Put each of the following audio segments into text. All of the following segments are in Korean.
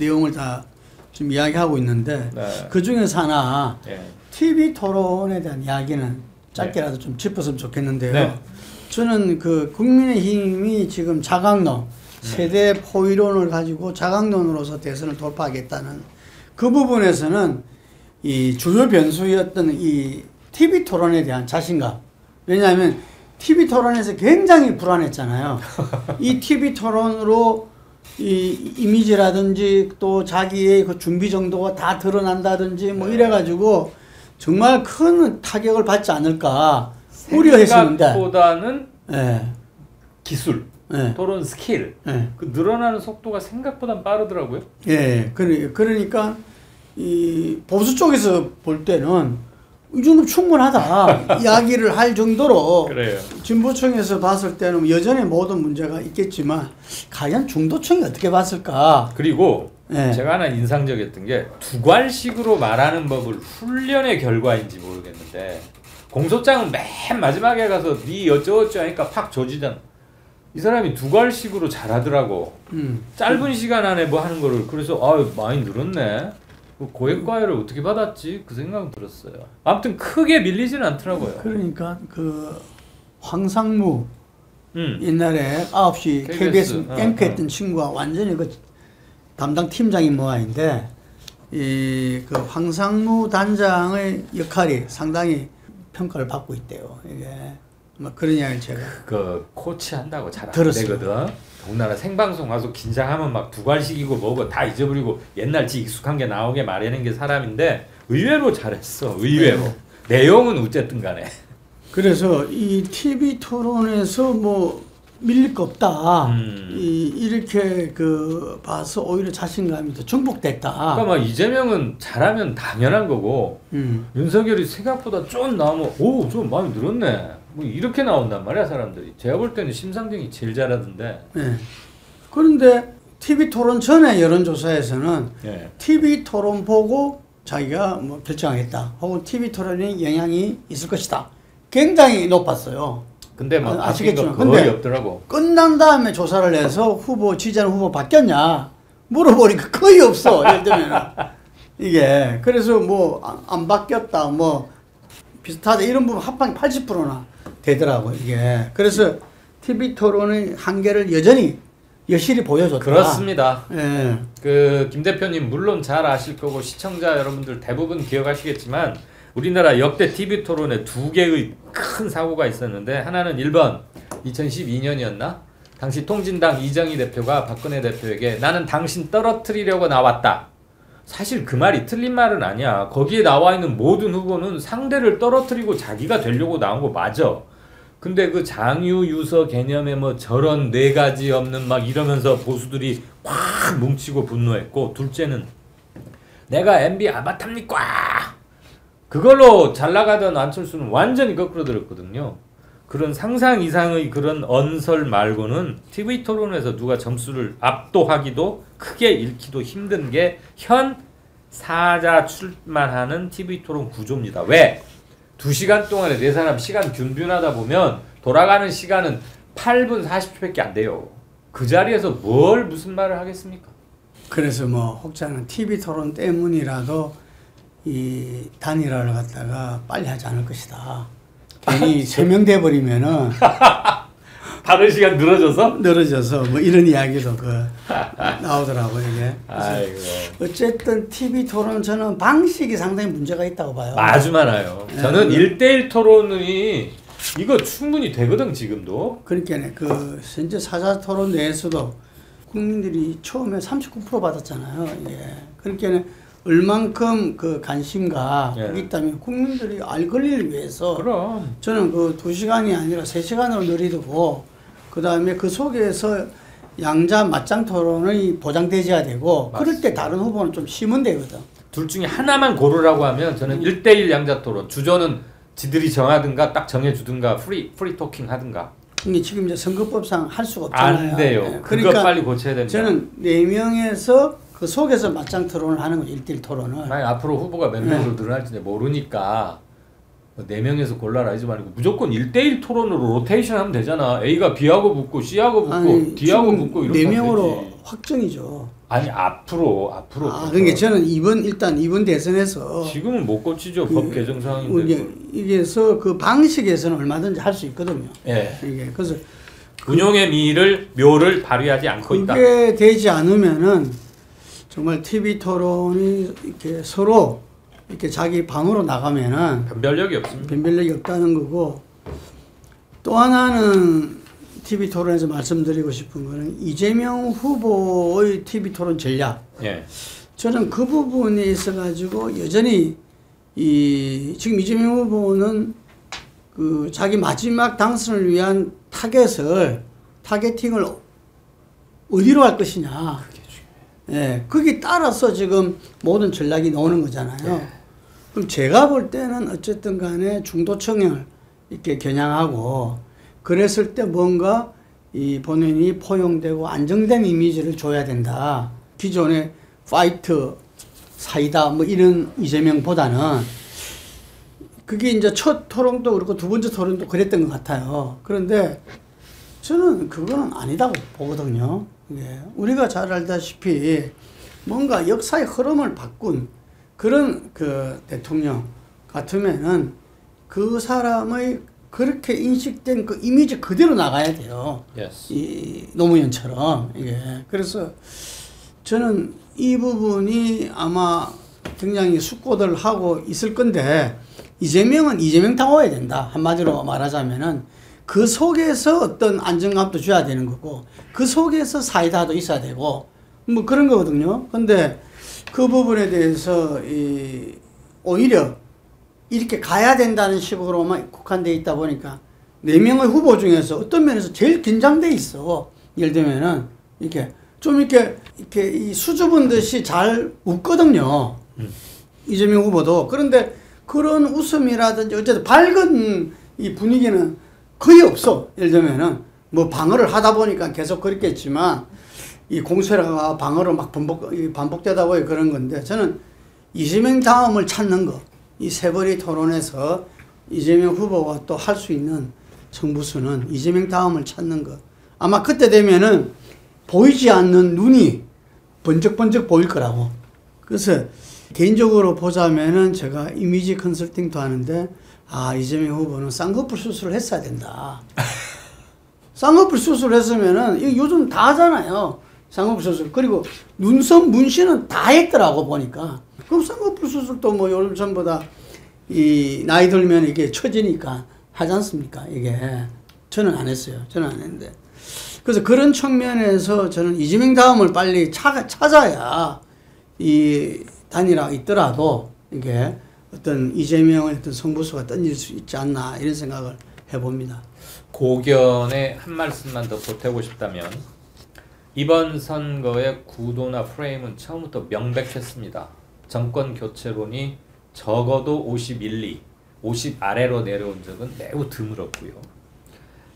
내용을 다 지금 이야기하고 있는데 네. 그 중에서 하나 네. TV 토론에 대한 이야기는 짧게라도 좀 짚었으면 좋겠는데요. 네. 저는 그 국민의힘이 지금 자강론, 세대 포위론을 가지고 자강론으로서 대선을 돌파하겠다는 그 부분에서는 이 주요 변수였던 이 TV 토론에 대한 자신감. 왜냐하면 TV 토론에서 굉장히 불안했잖아요. 이 TV 토론으로 이 이미지라든지 또 자기의 그 준비 정도가 다 드러난다든지 뭐 이래가지고 정말 큰 타격을 받지 않을까 우려했었는데. 생각보다는 네. 기술, 네. 토론 스킬, 네. 그 늘어나는 속도가 생각보다 빠르더라고요. 예, 그러니까 이 보수 쪽에서 볼 때는 이 정도 충분하다 이야기를 할 정도로 그래요. 진보층에서 봤을 때는 여전히 모든 문제가 있겠지만 과연 중도층이 어떻게 봤을까? 그리고 네. 제가 하나 인상적이었던 게 두괄식으로 말하는 법을 훈련의 결과인지 모르겠는데 공소장은 맨 마지막에 가서 네 어쩌고저쩌고 하니까 팍 조지잖아. 이 사람이 두괄식으로 잘하더라고. 짧은 시간 안에 뭐 하는 거를. 그래서 많이 늘었네. 고액과외를 어떻게 받았지? 그 생각은 들었어요. 아무튼 크게 밀리지는 않더라고요. 그러니까 그 황상무 옛날에 9시 KBS 앵커했던 친구가 완전히 그 담당 팀장인 모양인데 이 그 황상무 단장의 역할이 상당히 평가를 받고 있대요. 이게 뭐 그런 이야기를 제가 그 코치 한다고 잘 안 들었어요. 되거든. 더군다나 생방송 와서 긴장하면 막 두괄식이고 뭐고 다 잊어버리고 옛날 지 익숙한 게 나오게 말하는 게 사람인데 의외로 잘했어. 의외로. 네. 내용은 어쨌든 간에. 그래서 이 TV 토론에서 뭐 밀릴 거 없다. 이렇게 그 봐서 오히려 자신감이 더 증폭됐다. 그러니까 막 이재명은 잘하면 당연한 거고 윤석열이 생각보다 좀 나오면 좀 많이 늘었네. 뭐 이렇게 나온단 말이야 사람들이. 제가 볼 때는 심상정이 제일 잘하던데. 네. 그런데 TV 토론 전에 여론조사에서는 네. TV 토론 보고 자기가 뭐 결정하겠다. 혹은 TV 토론에 영향이 있을 것이다. 굉장히 높았어요. 근데 뭐 아시겠지만 거의 없더라고. 끝난 다음에 조사를 해서 지지하는 후보 바뀌었냐 물어보니까 거의 없어. 예를 들면 이게 그래서 뭐 안 바뀌었다 뭐 비슷하다 이런 부분 합방이 80%나 되더라고 이게. 그래서 TV 토론의 한계를 여실히 보여줬다. 그렇습니다. 예. 그 김 대표님 물론 잘 아실 거고 시청자 여러분들 대부분 기억하시겠지만 우리나라 역대 TV 토론에 두 개의 큰 사고가 있었는데 하나는 1번 2012년이었나? 당시 통진당 이정희 대표가 박근혜 대표에게 나는 당신 떨어뜨리려고 나왔다. 사실 그 말이 틀린 말은 아니야. 거기에 나와 있는 모든 후보는 상대를 떨어뜨리고 자기가 되려고 나온 거 맞아. 근데 그 장유 유서 개념에 뭐 저런 네 가지 없는 막 이러면서 보수들이 확 뭉치고 분노했고, 둘째는 내가 MB 아바타입니까? 그걸로 잘 나가던 안철수는 완전히 거꾸로 들었거든요. 그런 상상 이상의 그런 언설 말고는 TV 토론에서 누가 점수를 압도하기도 크게 잃기도 힘든 게 현 사자 출마하는 TV 토론 구조입니다. 왜? 2시간 동안에 네 사람 시간 균균하다 보면 돌아가는 시간은 8분 40초밖에 안 돼요. 그 자리에서 뭘 무슨 말을 하겠습니까? 그래서 뭐 혹자는 TV 토론 때문이라도 이 단일화를 갖다가 빨리 하지 않을 것이다. 괜히 세명돼 버리면은 다른 시간 늘어져서 뭐 이런 이야기도 나오더라고요 이게. 아이고. 어쨌든 TV 토론 저는 방식이 상당히 문제가 있다고 봐요. 아주 많아요. 저는 1대1 토론이 이거 충분히 되거든 지금도. 그러니까 현재 사자 토론 내에서도 국민들이 처음에 39% 받았잖아요. 이게. 그러니까 얼만큼 그 관심과 그게 있다면 국민들이 알 권리를 위해서 그럼 저는 2시간이 아니라 3시간으로 늘리고 그 다음에 그 속에서 양자 맞짱 토론이 보장되어야 되고 맞습니다. 그럴 때 다른 후보는 좀 쉬면 되거든. 둘 중에 하나만 고르라고 하면 저는 1대1 양자 토론. 주조는 지들이 정하든가 딱 정해주든가 프리 토킹 하든가. 근데 지금 이제 선거법상 할 수가 없잖아요. 안 돼요. 네. 그러니까 그거 빨리 고쳐야 됩니다. 저는 4명에서 그 속에서 맞짱 토론을 하는 거죠. 1대1 토론을. 만약 앞으로 후보가 몇 명으로 늘어날지 모르니까 4명에서 골라라 하지 말고 무조건 1대1 토론으로 로테이션 하면 되잖아. A가 B하고 붙고 C하고 붙고 D하고 붙고 이렇게 4명으로 확정이죠. 아니 앞으로 그러니까 저는 이번 대선에서 지금은 못 고치죠. 법 개정 사항인데 이게서 그 방식에서는 얼마든지 할 수 있거든요. 예. 이게 그래서 운용의 묘를 발휘하지 않고 있다. 그게 되지 않으면은 정말 TV 토론이 이렇게 서로 이렇게 자기 방으로 나가면은 변별력이 없습니다. 변별력이 없다는 거고, 또 하나는 TV 토론에서 말씀드리고 싶은 거는 이재명 후보의 TV 토론 전략. 예. 저는 그 부분에 있어가지고 여전히 지금 이재명 후보는 그 자기 마지막 당선을 위한 타겟팅을 어디로 할 것이냐. 예, 거기 따라서 지금 모든 전략이 나오는 거잖아요. 네. 그럼 제가 볼 때는 어쨌든 간에 중도 청년을 이렇게 겨냥하고 그랬을 때 뭔가 이 본인이 포용되고 안정된 이미지를 줘야 된다. 기존의 파이트, 사이다 뭐 이런 이재명보다는 그게 이제 첫 토론도 그렇고 두 번째 토론도 그랬던 것 같아요. 그런데 저는 그거는 아니다고 보거든요. 예. 우리가 잘 알다시피 뭔가 역사의 흐름을 바꾼 그런 그 대통령 같으면은 그 사람의 그렇게 인식된 그 이미지 그대로 나가야 돼요. Yes. 이 노무현처럼. 예. 그래서 저는 이 부분이 아마 굉장히 숙고들 하고 있을 건데, 이재명은 이재명다워야 된다. 한마디로 말하자면은 그 속에서 어떤 안정감도 줘야 되는 거고, 그 속에서 사이다도 있어야 되고, 뭐 그런 거거든요. 근데 그 부분에 대해서 오히려 이렇게 가야 된다는 식으로만 국한되어 있다 보니까 4명의 후보 중에서 어떤 면에서 제일 긴장돼 있어. 예를 들면은 이렇게 좀 이렇게 이 수줍은 듯이 잘 웃거든요. 이재명 후보도. 그런데 그런 웃음이라든지 어쨌든 밝은 이 분위기는 거의 없어. 예를 들면은 뭐 방어를 하다 보니까 계속 그랬겠지만 이 공세라가 방어로 막 반복되다 보니 그런 건데, 저는 이재명 다음을 찾는 거, 이 세벌이 토론에서 이재명 후보가 또 할 수 있는 승부수는 이재명 다음을 찾는 거. 아마 그때 되면은 보이지 않는 눈이 번쩍번쩍 보일 거라고. 그래서 개인적으로 보자면은 제가 이미지 컨설팅도 하는데, 이재명 후보는 쌍꺼풀 수술을 했어야 된다. 쌍꺼풀 수술을 했으면은, 이거 요즘 다 하잖아요. 쌍꺼풀 수술. 그리고 눈썹 문신은 다 했더라고, 보니까. 그럼 쌍꺼풀 수술도 뭐 요즘 전부 다 나이 들면 이게 처지니까 하지 않습니까? 이게. 저는 안 했어요. 저는 안 했는데. 그래서 그런 측면에서 저는 이재명 다음을 빨리 찾아야 이 단일화가 있더라도 이게 어떤 이재명의 어떤 승부수가 던질 수 있지 않나, 이런 생각을 해봅니다. 고견에 한 말씀만 더 보태고 싶다면, 이번 선거의 구도나 프레임은 처음부터 명백했습니다. 정권 교체론이 적어도 51, 2, 50 아래로 내려온 적은 매우 드물었고요.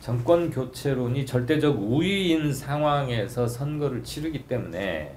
정권 교체론이 절대적 우위인 상황에서 선거를 치르기 때문에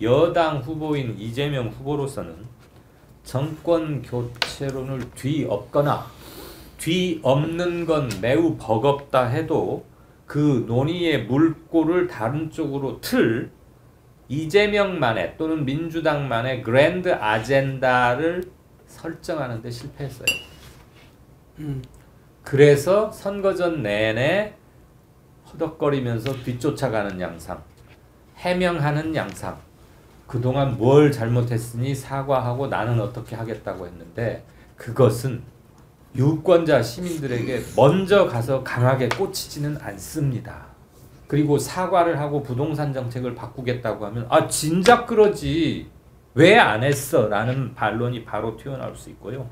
여당 후보인 이재명 후보로서는 정권 교체론을 뒤엎거나 뒤엎는 건 매우 버겁다 해도 그 논의의 물꼬를 다른 쪽으로 틀 이재명만의 또는 민주당만의 그랜드 아젠다를 설정하는 데 실패했어요. 그래서 선거전 내내 허덕거리면서 뒤쫓아가는 양상, 해명하는 양상, 그동안 뭘 잘못했으니 사과하고 나는 어떻게 하겠다고 했는데, 그것은 유권자 시민들에게 먼저 가서 강하게 꽂히지는 않습니다. 그리고 사과를 하고 부동산 정책을 바꾸겠다고 하면 진작 그러지 왜 안 했어? 라는 반론이 바로 튀어나올 수 있고요.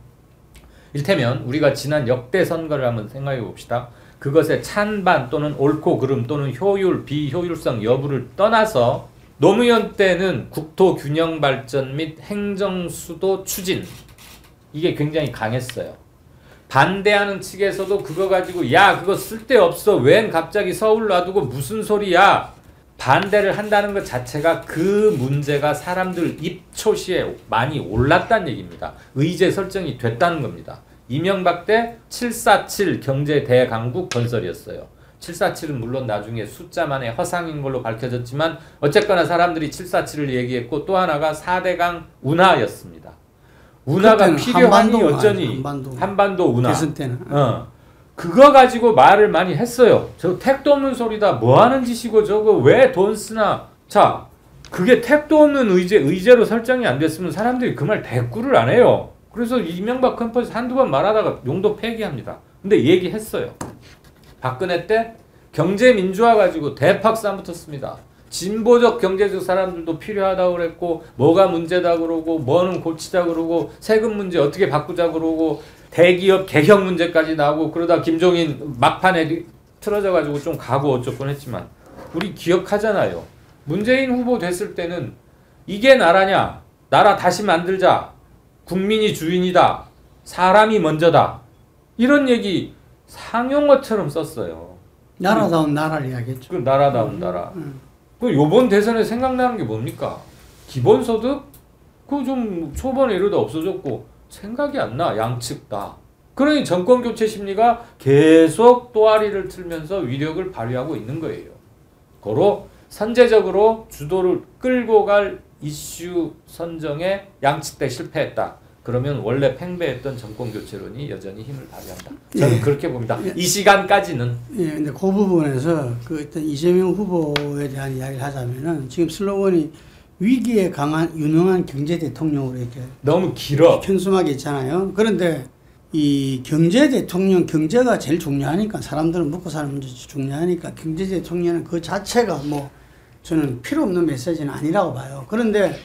이를테면 우리가 지난 역대 선거를 한번 생각해 봅시다. 그것의 찬반 또는 옳고 그름 또는 효율, 비효율성 여부를 떠나서 노무현 때는 국토 균형 발전 및 행정 수도 추진, 이게 굉장히 강했어요. 반대하는 측에서도 그거 가지고 그거 쓸데없어, 웬 갑자기 서울 놔두고 무슨 소리야, 반대를 한다는 것 자체가 그 문제가 사람들 입초시에 많이 올랐다는 얘기입니다. 의제 설정이 됐다는 겁니다. 이명박 때 747 경제 대강국 건설이었어요. 747은 물론 나중에 숫자만의 허상인 걸로 밝혀졌지만 어쨌거나 사람들이 747을 얘기했고 또 하나가 4대강 운하였습니다. 운하가 필요하니 여전히 한반도 운하. 대선 때는. 그거 가지고 말을 많이 했어요. 저 택도 없는 소리다. 뭐 하는 짓이고 저거 왜 돈 쓰나. 자, 그게 택도 없는 의제로 설정이 안 됐으면 사람들이 그 말 대꾸를 안 해요. 그래서 이명박 캠퍼에서 한두 번 말하다가 용도 폐기합니다. 근데 얘기했어요. 박근혜 때 경제 민주화 가지고 대팍 싸붙었습니다. 진보적 경제적 사람들도 필요하다고 그랬고 뭐가 문제다 그러고 뭐는 고치자 그러고 세금 문제 어떻게 바꾸자 그러고 대기업 개혁 문제까지 나오고 그러다 김종인 막판에 틀어져 가지고 좀 가고 어쩌곤 했지만 우리 기억하잖아요. 문재인 후보 됐을 때는 이게 나라냐? 나라 다시 만들자. 국민이 주인이다. 사람이 먼저다. 이런 얘기 상용어처럼 썼어요. 나라다운 나라를 이야기했죠. 그 나라다운 나라. 그 요번 대선에 생각나는 게 뭡니까? 기본소득? 그거 좀 초반에 이러다 없어졌고 생각이 안 나. 양측 다. 그러니 정권교체 심리가 계속 또아리를 틀면서 위력을 발휘하고 있는 거예요. 고로 선제적으로 주도를 끌고 갈 이슈 선정에 양측 다 실패했다. 그러면 원래 팽배했던 정권교체론이 여전히 힘을 발휘한다. 저는 그렇게 봅니다. 이 시간까지는. 예, 근데 그 부분에서 그 일단 이재명 후보에 대한 이야기를 하자면은 지금 슬로건이 위기에 강한 유능한 경제 대통령으로 이렇게 너무 길어. 편수하게 있잖아요. 그런데 이 경제 대통령, 경제가 제일 중요하니까 사람들은 먹고 사는 문제 중요하니까 경제 대통령은 그 자체가 뭐 저는 필요 없는 메시지는 아니라고 봐요. 그런데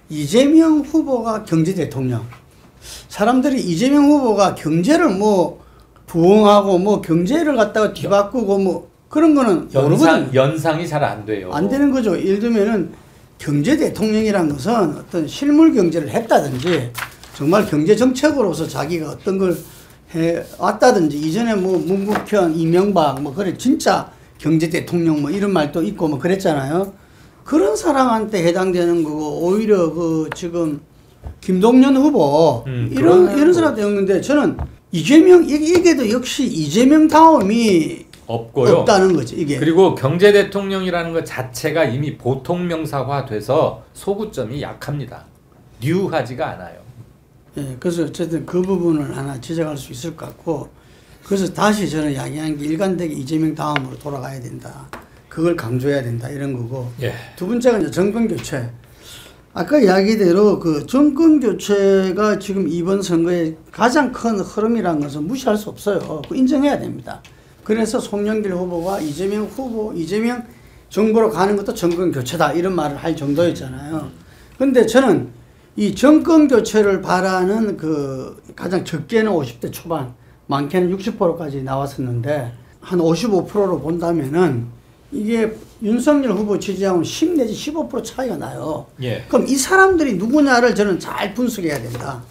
이재명 후보가 경제 대통령. 사람들이 이재명 후보가 경제를 뭐 부흥하고 뭐 경제를 갖다가 뒤바꾸고 뭐 그런 거는 모르거든요. 연상이 잘 안 돼요. 안 되는 거죠. 예를 들면은 경제 대통령이라는 것은 어떤 실물 경제를 했다든지 정말 경제 정책으로서 자기가 어떤 걸 해 왔다든지 이전에 뭐 문국현, 이명박 뭐 그래 진짜 경제 대통령 뭐 이런 말도 있고 뭐 그랬잖아요. 그런 사람한테 해당되는 거고 오히려 그 지금 김동연 후보 이런 사람도 있는데 저는 이재명 이게도 역시 이재명 다음이 없고요. 없다는 거지 이게. 그리고 경제 대통령이라는 것 자체가 이미 보통 명사화돼서 소구점이 약합니다. 뉴하지가 않아요. 예, 그래서 어쨌든 그 부분을 하나 지적할 수 있을 것 같고 그래서 다시 저는 이야기한 게 일관되게 이재명 다음으로 돌아가야 된다. 그걸 강조해야 된다 이런 거고. 예. 두 번째가 이제 정권 교체. 아까 이야기대로 그 정권 교체가 지금 이번 선거의 가장 큰 흐름이라는 것은 무시할 수 없어요. 그거 인정해야 됩니다. 그래서 송영길 후보가 이재명 후보, 이재명 정부로 가는 것도 정권 교체다 이런 말을 할 정도였잖아요. 근데 저는 이 정권 교체를 바라는 그 가장 적게는 50대 초반, 많게는 60%까지 나왔었는데 한 55%로 본다면은 이게 윤석열 후보 지지하고는 10 내지 15% 차이가 나요. 예. 그럼 이 사람들이 누구냐를 저는 잘 분석해야 된다.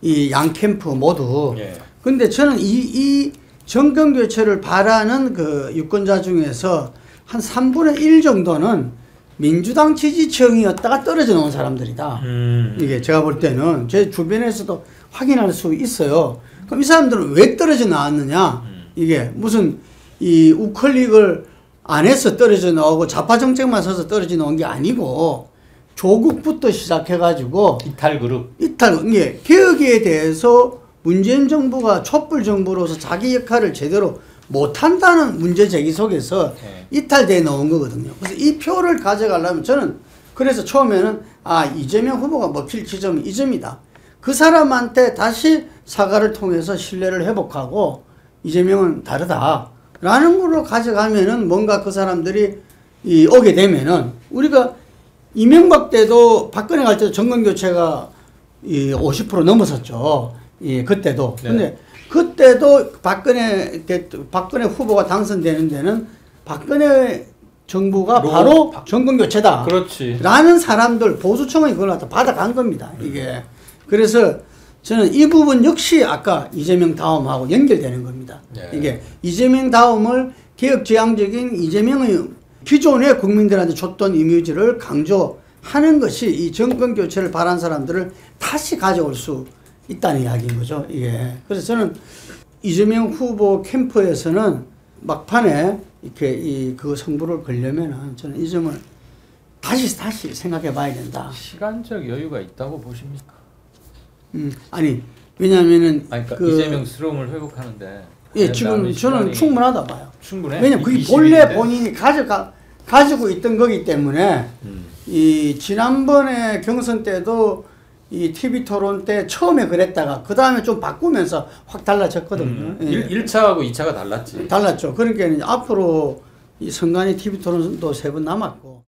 이 양 캠프 모두. 예. 근데 저는 이 정권 교체를 바라는 그 유권자 중에서 한 3분의 1 정도는 민주당 지지층이었다가 떨어져 나온 사람들이다. 이게 제가 볼 때는 제 주변에서도 확인할 수 있어요. 그럼 이 사람들은 왜 떨어져 나왔느냐? 이게 무슨 이 우클릭을 안 해서 떨어져 나오고 좌파 정책만 서서 떨어져 나온 게 아니고 조국부터 시작해가지고 이탈 그룹. 이게 개혁에 대해서 문재인 정부가 촛불 정부로서 자기 역할을 제대로 못한다는 문제 제기 속에서 이탈돼 나온 거거든요. 그래서 이 표를 가져가려면 저는 그래서 처음에는 이재명 후보가 먹힐 지점이 이 점이다. 그 사람한테 다시 사과를 통해서 신뢰를 회복하고 이재명은 다르다. 라는 걸로 가져가면은 뭔가 그 사람들이 오게 되면은 우리가 이명박 때도 박근혜 갈 때도 정권교체가 50% 넘었었죠. 그때도. 네. 근데 그때도 박근혜 후보가 당선되는 데는 박근혜 정부가 바로 정권교체다. 그렇지. 라는 사람들, 보수층은 그걸 갖다 받아간 겁니다. 이게. 그래서 저는 이 부분 역시 아까 이재명 다음하고 연결되는 겁니다. 네. 이게 이재명 다음을 개혁지향적인 이재명의 기존의 국민들한테 줬던 이미지를 강조하는 것이 이 정권교체를 바란 사람들을 다시 가져올 수 있다는 이야기인 거죠. 이게. 그래서 저는 이재명 후보 캠프에서는 막판에 이렇게 그 승부를 걸려면은 저는 이 점을 다시 생각해 봐야 된다. 시간적 여유가 있다고 보십니까? 아니 왜냐하면은 그러니까 이재명 스러움을 회복하는데 예, 지금 저는 충분하다 봐요. 충분해? 왜냐면 그게 본래 본인이 가지고 있던 거기 때문에 이 지난번에 경선 때도 이 TV 토론 때 처음에 그랬다가 그 다음에 좀 바꾸면서 확 달라졌거든요. 예. 1차하고 2차가 달랐지. 달랐죠. 그러니까 이제 앞으로 이 선관위 TV 토론도 3번 남았고.